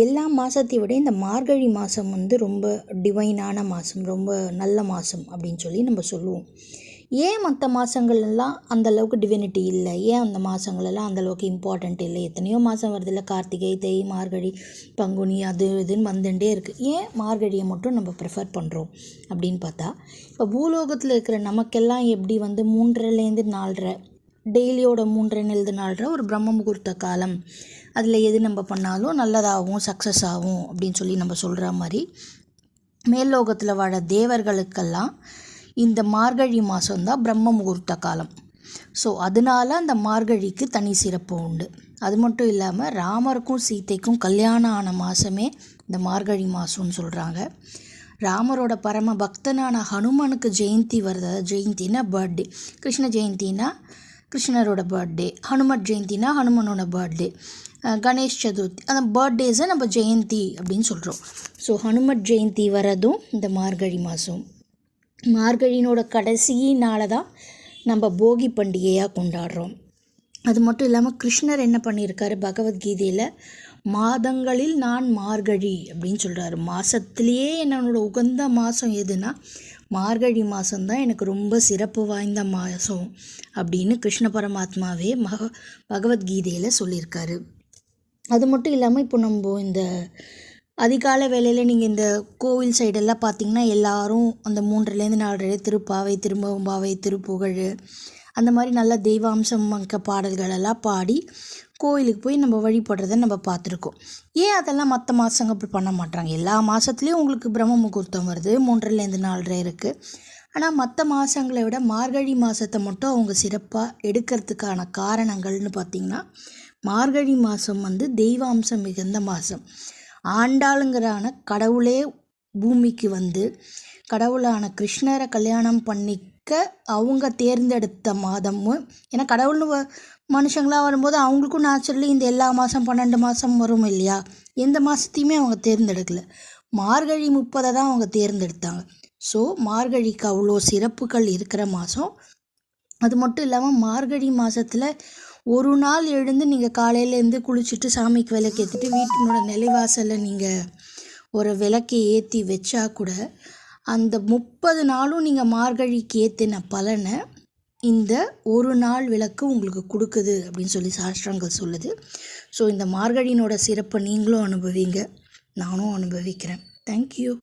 எல்லா மாதத்தை விட இந்த மார்கழி மாதம் வந்து ரொம்ப டிவைனான மாதம், ரொம்ப நல்ல மாதம் அப்படின்னு சொல்லி நம்ம சொல்லுவோம். ஏன் மற்ற மாதங்கள்லாம் அந்தளவுக்கு டிவினிட்டி இல்லை, ஏன் அந்த மாதங்களெல்லாம் அந்தளவுக்கு இம்பார்ட்டண்ட் இல்லை? எத்தனையோ மாதம் வருதில்ல, கார்த்திகை, தை, மார்கழி, பங்குனி, அது இதுன்னு வந்துட்டே இருக்குது. ஏன் மார்கழியை மட்டும் நம்ம ப்ரிஃபர் பண்ணுறோம் அப்படின்னு பார்த்தா, இப்போ பூலோகத்தில் இருக்கிற நமக்கெல்லாம் எப்படி வந்து 3:30லேருந்து 4:30 டெய்லியோட 3:30 4:30 ஒரு பிரம்ம முகூர்த்த காலம், அதில் எது நம்ம பண்ணாலும் நல்லதாகவும் சக்ஸஸ் ஆகும் அப்படின்னு சொல்லி நம்ம சொல்கிற மாதிரி, மேல்லோகத்தில் வாழ தேவர்களுக்கெல்லாம் இந்த மார்கழி மாதம்தான் பிரம்ம முகூர்த்த காலம். ஸோ அதனால அந்த மார்கழிக்கு தனி சிறப்பு உண்டு. அது மட்டும் இல்லாமல் ராமருக்கும் சீதைக்கும் கல்யாணம் ஆன மாதமே இந்த மார்கழி மாதம்னு சொல்கிறாங்க. ராமரோட பரம பக்தனான ஹனுமனுக்கு ஜெயந்தி வருது. ஜெயந்தினா பர்த்டே, கிருஷ்ண ஜெயந்தினா கிருஷ்ணரோட பர்த்டே, ஹனுமத் ஜெயந்தினா ஹனுமனோட பர்த்டே, கணேஷ் சதுர்த்தி, அந்த பர்த்டேஸை நம்ம ஜெயந்தி அப்படின்னு சொல்கிறோம். ஸோ ஹனுமத் ஜெயந்தி வரதும் இந்த மார்கழி மாதம். மார்கழியினோட கடைசி நாளை தான் நம்ம போகி பண்டிகையாக கொண்டாடுறோம். அது மட்டும் இல்லாமல் கிருஷ்ணர் என்ன பண்ணியிருக்காரு பகவத்கீதையில், மாதங்களில் நான் மார்கழி அப்படின்னு சொல்கிறாரு. மாதத்துலேயே என்னோட உகந்த மாதம் எதுனா மார்கழி மாதம்தான் எனக்கு ரொம்ப சிறப்பு வாய்ந்த மாதம் அப்படின்னு கிருஷ்ண பரமாத்மாவே பகவத்கீதையில் சொல்லியிருக்காரு. அது மட்டும் இல்லாமல் இப்போ நம்ம இந்த அதிகாலை வேளையில் நீங்கள் இந்த கோவில் சைடெல்லாம் பார்த்திங்கன்னா எல்லோரும் அந்த 3:30லேருந்து 4:30 திருப்பாவை, திரும்பம்பாவை, திருப்புகழ், அந்த மாதிரி நல்ல தெய்வாம்சம் மிக்க பாடல்களெல்லாம் பாடி கோயிலுக்கு போய் நம்ம வழிபடுறதை நம்ம பார்த்துருக்கோம். ஏன் அதெல்லாம் மற்ற மாதங்க அப்படி பண்ண மாட்டாங்க? எல்லா மாதத்துலேயும் உங்களுக்கு பிரம்ம முகூர்த்தம் வருது, 3:30லேருந்து 4:30 இருக்குது. ஆனால் மற்ற மாதங்களை விட மார்கழி மாதத்தை மட்டும் அவங்க சிறப்பாக எடுக்கிறதுக்கான காரணங்கள்னு பார்த்திங்கன்னா, மார்கழி மாதம் வந்து தெய்வாம்சம் மிகுந்த மாதம். ஆண்டாளுங்கிறான கடவுளே பூமிக்கு வந்து கடவுளான கிருஷ்ணரை கல்யாணம் பண்ணிக்க அவங்க தேர்ந்தெடுத்த மாதமும், ஏன்னா கடவுள்னு மனுஷங்களாக வரும்போது அவங்களுக்கும் நேச்சுரலி இந்த எல்லா மாதம் 12 மாதம் வரும் இல்லையா, எந்த மாதத்தையுமே அவங்க தேர்ந்தெடுக்கலை. மார்கழி 30 தான் அவங்க தேர்ந்தெடுத்தாங்க. ஸோ மார்கழிக்கு அவ்வளோ சிறப்புகள் இருக்கிற மாதம். அது மட்டும் இல்லாமல் மார்கழி மாதத்தில் ஒரு நாள் எழுந்து நீங்கள் காலையிலேருந்து குளிச்சுட்டு சாமிக்கு விளக்கு ஏற்றிட்டு வீட்டினோட நிலைவாசலில் நீங்கள் ஒரு விளக்கை ஏற்றி வச்சா கூட அந்த 30 நாளும் நீங்கள் மார்கழிக்கு ஏற்றின பலனை இந்த ஒரு நாள் விளக்கு உங்களுக்கு கொடுக்குது அப்படின்னு சொல்லி சாஸ்திரங்கள் சொல்லுது. ஸோ இந்த மார்கழியினோட சிறப்பை நீங்களும் அனுபவிங்க, நானும் அனுபவிக்கிறேன். தேங்க்யூ.